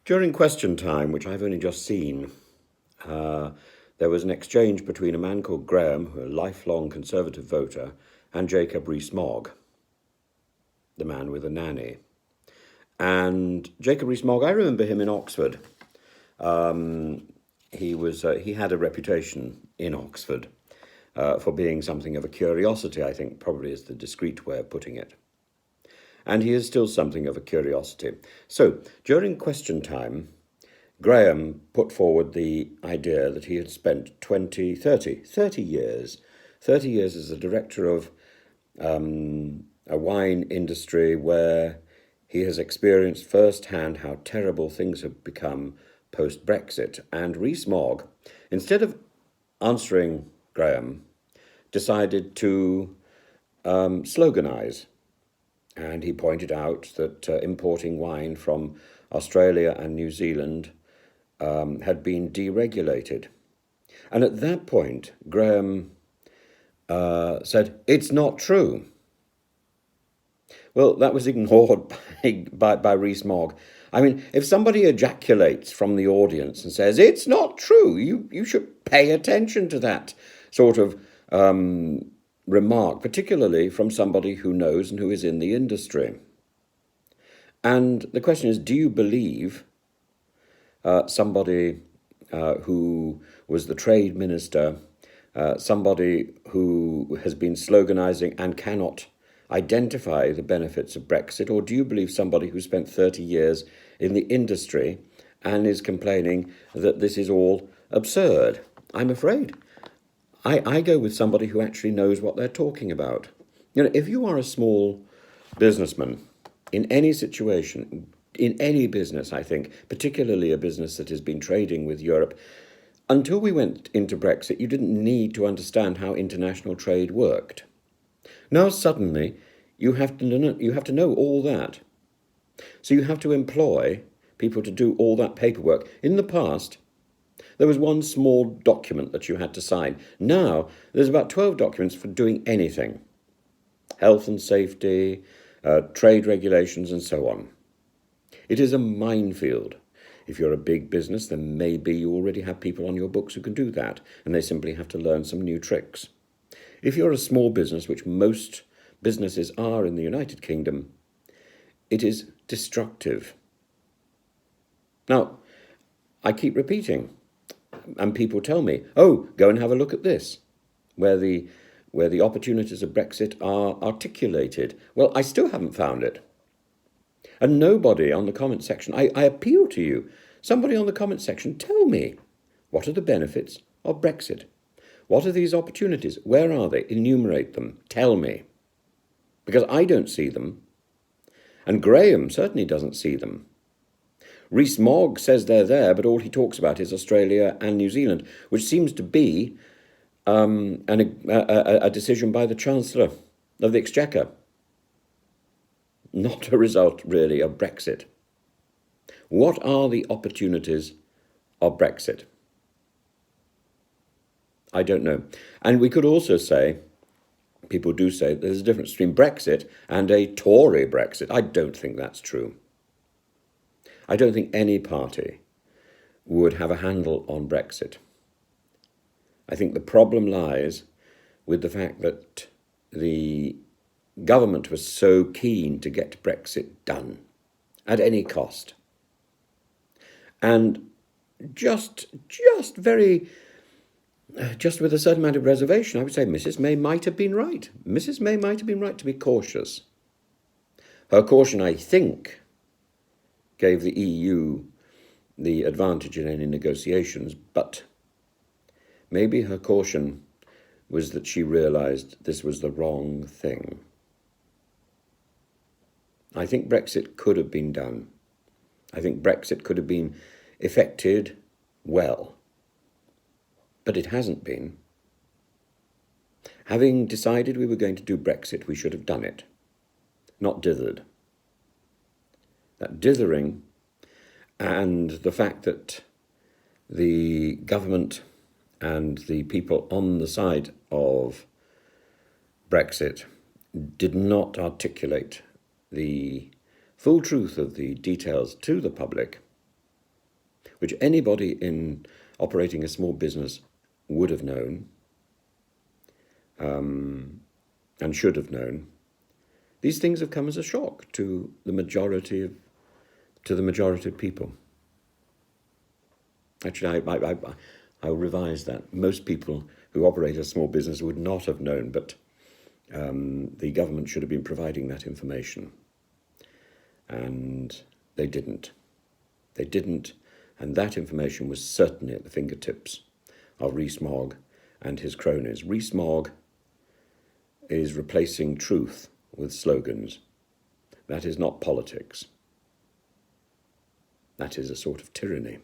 During question time, which I've only just seen, uh, there was an exchange between a man called Graham, who a lifelong Conservative voter, and Jacob Rees-Mogg, the man with a nanny. And Jacob Rees-Mogg, I remember him in Oxford. He had a reputation in Oxford for being something of a curiosity, I think probably is the discreet way of putting it. And he is still something of a curiosity. So, during question time, Graham put forward the idea that he had spent 30 years as a director of a wine industry where he has experienced firsthand how terrible things have become post-Brexit. And Rees-Mogg, instead of answering Graham, decided to sloganise. And he pointed out that importing wine from Australia and New Zealand had been deregulated. And at that point, Graham said, "It's not true." Well, that was ignored by Rees-Mogg. I mean, if somebody ejaculates from the audience and says, "It's not true," you should pay attention to that sort of remark, particularly from somebody who knows and who is in the industry. And the question is, do you believe somebody who was the trade minister, somebody who has been sloganising and cannot identify the benefits of Brexit, or do you believe somebody who spent 30 years in the industry and is complaining that this is all absurd? I'm afraid I go with somebody who actually knows what they're talking about. You know, if you are a small businessman in any situation, in any business, I think, particularly a business that has been trading with Europe, until we went into Brexit, you didn't need to understand how international trade worked. Now suddenly you have to know all that. So you have to employ people to do all that paperwork. In the past, there was one small document that you had to sign. Now there's about 12 documents for doing anything. Health and safety, trade regulations and so on. It is a minefield. If you're a big business, then maybe you already have people on your books who can do that, and they simply have to learn some new tricks. If you're a small business, which most businesses are in the United Kingdom, it is destructive. Now, I keep repeating, and people tell me, "Oh, go and have a look at this," where the opportunities of Brexit are articulated. Well, I still haven't found it. And nobody on the comment section, I appeal to you, somebody on the comment section, tell me, what are the benefits of Brexit? What are these opportunities? Where are they? Enumerate them. Tell me. Because I don't see them. And Graham certainly doesn't see them. Rees-Mogg says they're there, but all he talks about is Australia and New Zealand, which seems to be a decision by the Chancellor of the Exchequer, not a result, really, of Brexit. What are the opportunities of Brexit? I don't know. And we could also say, people do say, there's a difference between Brexit and a Tory Brexit. I don't think that's true. I don't think any party would have a handle on Brexit. I think the problem lies with the fact that the government was so keen to get Brexit done at any cost. And just with a certain amount of reservation, I would say Mrs. May might have been right. Mrs. May might have been right to be cautious. Her caution, I think, gave the EU the advantage in any negotiations, but maybe her caution was that she realised this was the wrong thing. I think Brexit could have been done. I think Brexit could have been effected well, but it hasn't been. Having decided we were going to do Brexit, we should have done it, not dithered. That dithering and the fact that the government and the people on the side of Brexit did not articulate the full truth of the details to the public which anybody in operating a small business would have known and should have known. These things have come as a shock to the majority of people. Actually, I'll revise that. Most people who operate a small business would not have known, but the government should have been providing that information. And they didn't. They didn't, and that information was certainly at the fingertips of Rees Mogg and his cronies. Rees Mogg is replacing truth with slogans. That is not politics. That is a sort of tyranny.